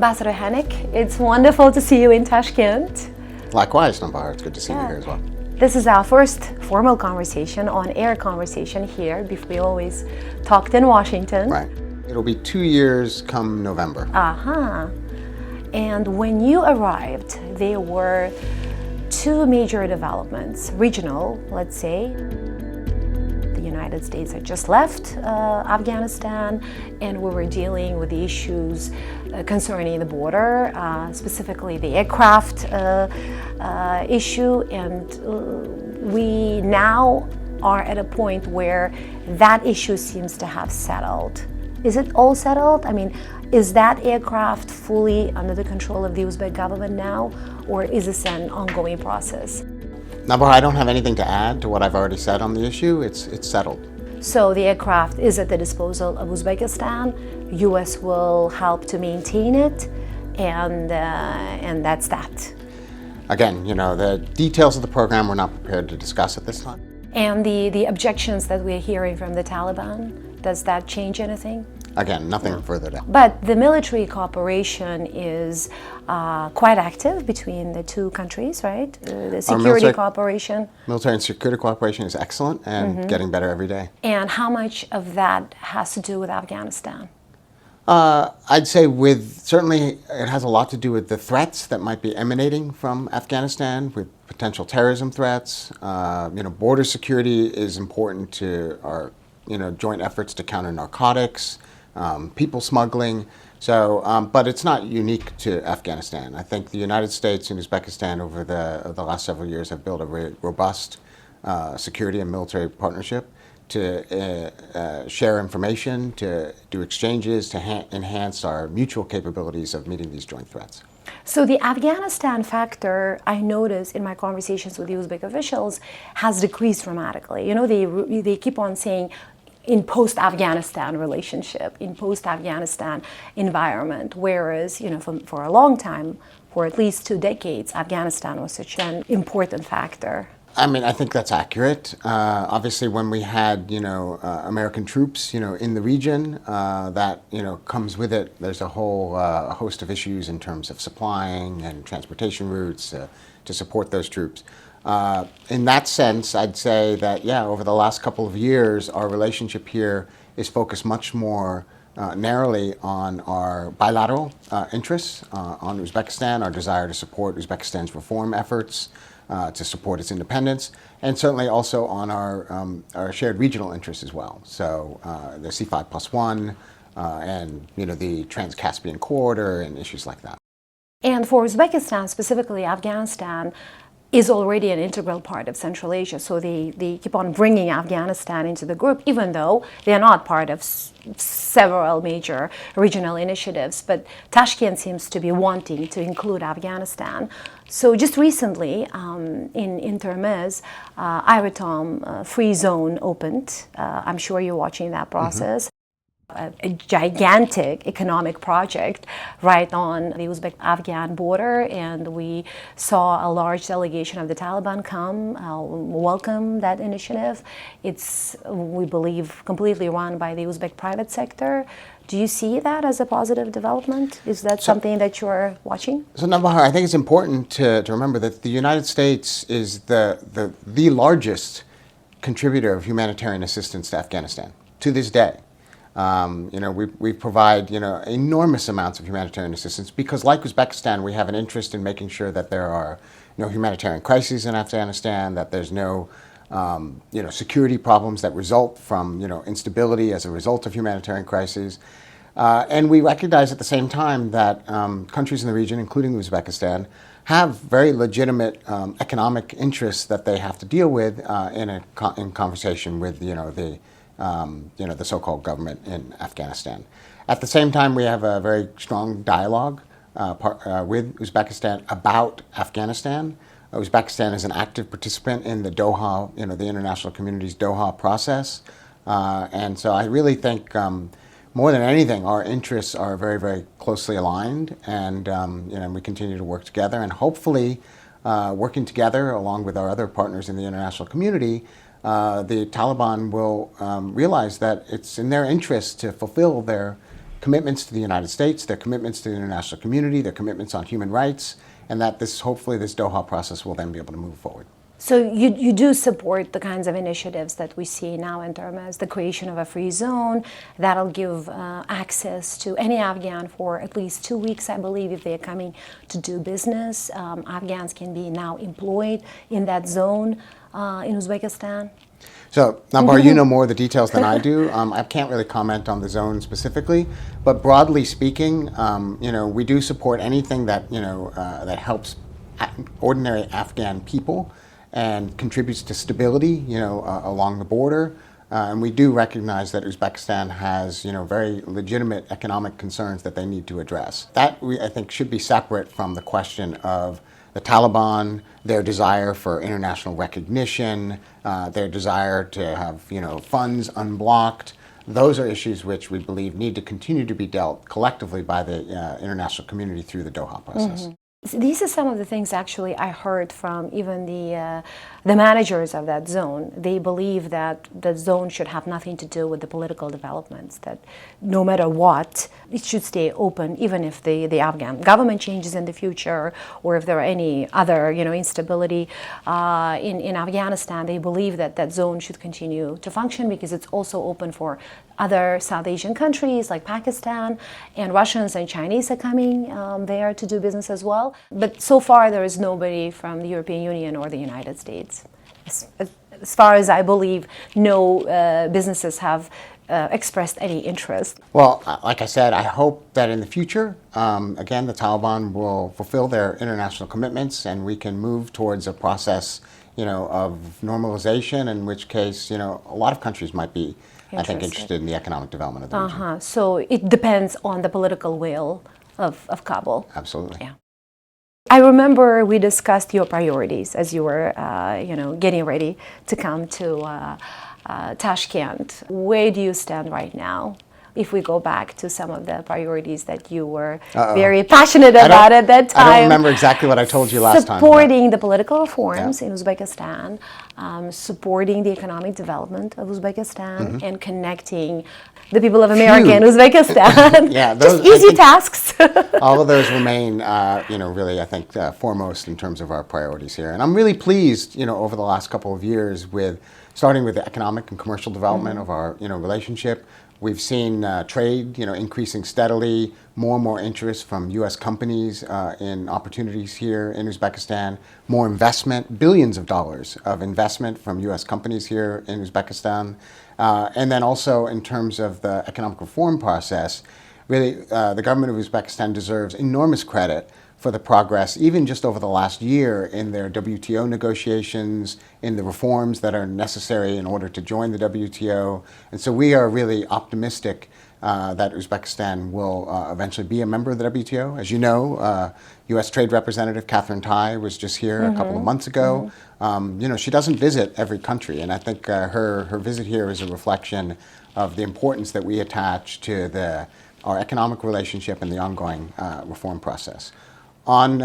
Ambassador Henick, it's wonderful to see you in Tashkent. Likewise, Navbahor, it's good to see you here as well. This is our first formal conversation, on-air conversation here. We always talked in Washington. Right. It'll be 2 years come November. And when you arrived, there were two major developments, regional, let's say. The United States had just left Afghanistan, and we were dealing with the issues concerning the border, specifically the aircraft issue, and we now are at a point where that issue seems to have settled. Is it all settled? I mean, is that aircraft fully under the control of the Uzbek government now, or is this an ongoing process? Navbahor, I don't have anything to add to what I've already said on the issue. It's settled. So the aircraft is at the disposal of Uzbekistan. U.S. will help to maintain it, and that's that. Again, the details of the program we're not prepared to discuss at this time. And the objections that we're hearing from the Taliban, does that change anything? Again, nothing further to. But the military cooperation is quite active between the two countries, right? The security cooperation. Military and security cooperation is excellent and getting better every day. And how much of that has to do with Afghanistan? I'd say certainly it has a lot to do with the threats that might be emanating from Afghanistan, with potential terrorism threats. Border security is important to our joint efforts to counter narcotics, people smuggling. So, but it's not unique to Afghanistan. I think the United States and Uzbekistan over the last several years have built a very robust security and military partnership to share information, to do exchanges, to enhance our mutual capabilities of meeting these joint threats. So the Afghanistan factor, I noticed in my conversations with the Uzbek officials, has decreased dramatically. They keep on saying in post-Afghanistan relationship, in post-Afghanistan environment, whereas, for a long time, for at least 2 decades, Afghanistan was such an important factor. I think that's accurate. Obviously, when we had, American troops, in the region, that, comes with it. There's a whole host of issues in terms of supplying and transportation routes to support those troops. In that sense, I'd say that, over the last couple of years, our relationship here is focused much more narrowly on our bilateral interests, on Uzbekistan, our desire to support Uzbekistan's reform efforts, to support its independence, and certainly also on our shared regional interests as well. So the C5+1 and the Trans-Caspian corridor and issues like that. And for Uzbekistan, specifically Afghanistan, is already an integral part of Central Asia. So they keep on bringing Afghanistan into the group, even though they're not part of several major regional initiatives. But Tashkent seems to be wanting to include Afghanistan. So just recently, in Termez, Euratom free zone opened. I'm sure you're watching that process. A gigantic economic project right on the Uzbek-Afghan border, and we saw a large delegation of the Taliban come welcome that initiative. It's, we believe, completely run by the Uzbek private sector. Do you see that as a positive development? Is that something that you're watching? So, Navbahor, I think it's important to remember that the United States is the largest contributor of humanitarian assistance to Afghanistan to this day. We provide, enormous amounts of humanitarian assistance because, like Uzbekistan, we have an interest in making sure that there are no humanitarian crises in Afghanistan, that there's no, security problems that result from, instability as a result of humanitarian crises. And we recognize at the same time that countries in the region, including Uzbekistan, have very legitimate economic interests that they have to deal with in conversation with, the so-called government in Afghanistan. At the same time, we have a very strong dialogue with Uzbekistan about Afghanistan. Uzbekistan is an active participant in the Doha, the international community's Doha process. And so I really think more than anything, our interests are very, very closely aligned, and we continue to work together, and hopefully working together along with our other partners in the international community, the Taliban will realize that it's in their interest to fulfill their commitments to the United States, their commitments to the international community, their commitments on human rights, and that hopefully this Doha process will then be able to move forward. So you do support the kinds of initiatives that we see now in terms of the creation of a free zone that'll give access to any Afghan for at least 2 weeks, I believe, if they're coming to do business. Afghans can be now employed in that zone in Uzbekistan. So, Navbahor, you know more of the details than I do. I can't really comment on the zone specifically, but broadly speaking, we do support anything that that helps ordinary Afghan people and contributes to stability, along the border. And we do recognize that Uzbekistan has, very legitimate economic concerns that they need to address. That, I think, should be separate from the question of the Taliban, their desire for international recognition, their desire to have, funds unblocked. Those are issues which we believe need to continue to be dealt collectively by the international community through the Doha process. These are some of the things actually I heard from even the managers of that zone. They believe that the zone should have nothing to do with the political developments, that no matter what, it should stay open, even if the Afghan government changes in the future or if there are any other instability in Afghanistan. They believe that that zone should continue to function because it's also open for other South Asian countries like Pakistan, and Russians and Chinese are coming there to do business as well. But so far there is nobody from the European Union or the United States. As far as I believe, no businesses have expressed any interest. Well, like I said, I hope that in the future, again, the Taliban will fulfill their international commitments and we can move towards a process, of normalization, in which case, a lot of countries might be, I think, interested in the economic development of the region. So it depends on the political will of Kabul. Absolutely. Yeah. I remember we discussed your priorities as you were, getting ready to come to Tashkent. Where do you stand right now? If we go back to some of the priorities that you were very passionate about at that time. I don't remember exactly what I told you last time. Supporting the political reforms in Uzbekistan, supporting the economic development of Uzbekistan, and connecting the people of Amerika and Uzbekistan. Those, just easy tasks. All of those remain, really, I think, foremost in terms of our priorities here. And I'm really pleased, over the last couple of years starting with the economic and commercial development of our, relationship. We've seen trade, increasing steadily, more and more interest from U.S. companies in opportunities here in Uzbekistan, more investment, billions of dollars of investment from U.S. companies here in Uzbekistan. And then also in terms of the economic reform process, really the government of Uzbekistan deserves enormous credit for the progress, even just over the last year, in their WTO negotiations, in the reforms that are necessary in order to join the WTO. And so we are really optimistic that Uzbekistan will eventually be a member of the WTO. As you know, U.S. Trade Representative Catherine Tai was just here a couple of months ago. She doesn't visit every country, and I think her visit here is a reflection of the importance that we attach to our economic relationship and the ongoing reform process. On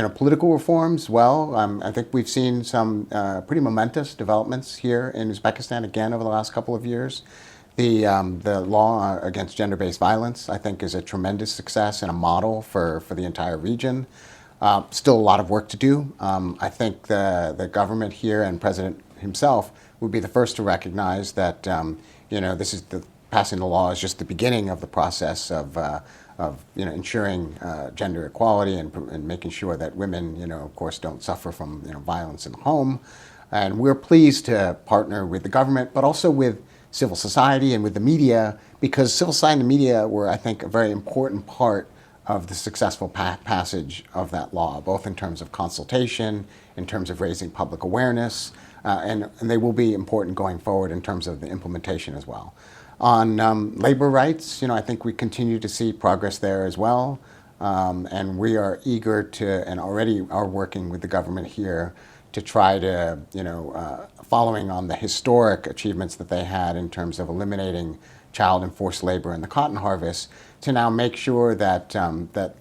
political reforms, I think we've seen some pretty momentous developments here in Uzbekistan again over the last couple of years. The law against gender-based violence, I think, is a tremendous success and a model for the entire region. Still a lot of work to do. I think the government here and President himself would be the first to recognize that this is passing the law is just the beginning of the process of ensuring gender equality and making sure that women, of course, don't suffer from violence in the home. And we're pleased to partner with the government, but also with civil society and with the media, because civil society and the media were, I think, a very important part of the successful passage of that law, both in terms of consultation, in terms of raising public awareness, and they will be important going forward in terms of the implementation as well. On labor rights, I think we continue to see progress there as well, and we are eager to, and already are working with the government here to try to, following on the historic achievements that they had in terms of eliminating child and forced labor in the cotton harvest, to now make sure that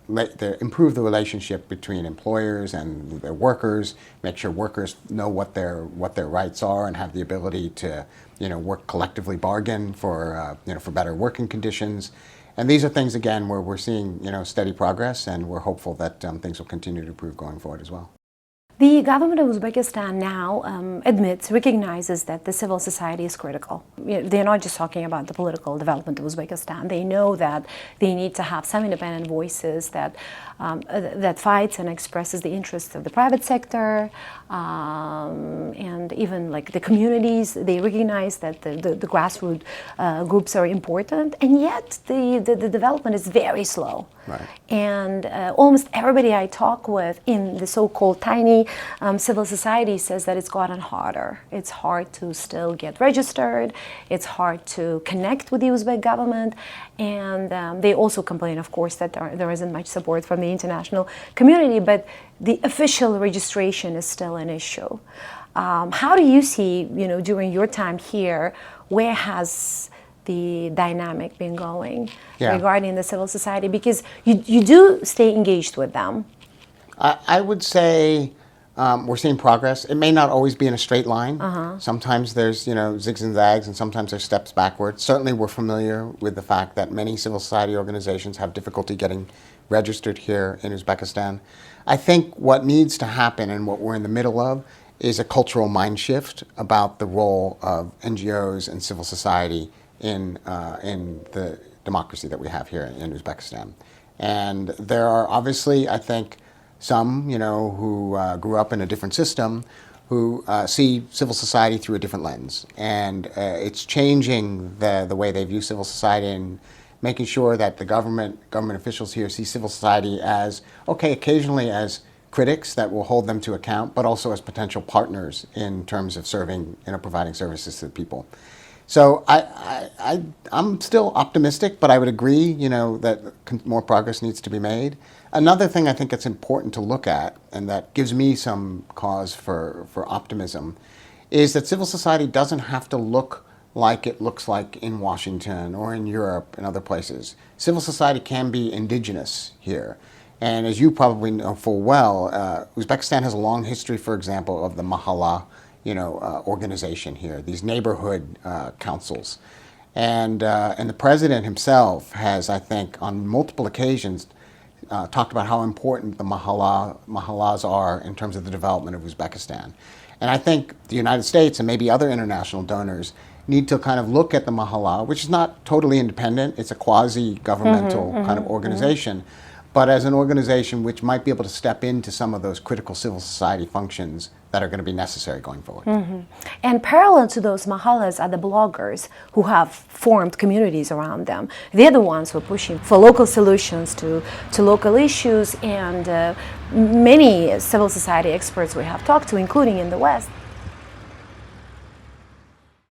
they improve the relationship between employers and their workers, make sure workers know what their rights are and have the ability to work collectively, bargain for better working conditions, And these are things, again, where we're seeing, steady progress, and we're hopeful that things will continue to improve going forward as well. The government of Uzbekistan now recognizes that the civil society is critical. They're not just talking about the political development of Uzbekistan. They know that they need to have some independent voices that fights and expresses the interests of the private sector, and even like the communities. They recognize that the grassroots groups are important, and yet the development is very slow. Right. And almost everybody I talk with in the so-called tiny civil society says that it's gotten harder. It's hard to still get registered. It's hard to connect with the Uzbek government. And they also complain, of course, that there isn't much support from the international community, but the official registration is still an issue. How do you see, during your time here, where has the dynamic been going regarding the civil society? Because you do stay engaged with them. I would say we're seeing progress. It may not always be in a straight line. Sometimes there's, zigs and zags, and sometimes there's steps backwards. Certainly we're familiar with the fact that many civil society organizations have difficulty getting registered here in Uzbekistan. I think what needs to happen, and what we're in the middle of, is a cultural mind shift about the role of NGOs and civil society in the democracy that we have here in Uzbekistan. And there are obviously, I think, some, who grew up in a different system, who see civil society through a different lens. And it's changing the way they view civil society, and making sure that the government officials here see civil society as, okay, occasionally as critics that will hold them to account, but also as potential partners in terms of serving, providing services to the people. So I'm still optimistic, but I would agree, that more progress needs to be made. Another thing I think it's important to look at, and that gives me some cause for optimism, is that civil society doesn't have to look like it looks like in Washington or in Europe and other places. Civil society can be indigenous here. And as you probably know full well, Uzbekistan has a long history, for example, of the mahalla, organization here, these neighborhood councils. And the president himself has, I think, on multiple occasions talked about how important the mahallas are in terms of the development of Uzbekistan. And I think the United States and maybe other international donors need to kind of look at the mahalla, which is not totally independent, it's a quasi-governmental kind of organization, but as an organization which might be able to step into some of those critical civil society functions that are going to be necessary going forward. And parallel to those mahallas are the bloggers who have formed communities around them. They're the ones who are pushing for local solutions to local issues, and many civil society experts we have talked to, including in the West,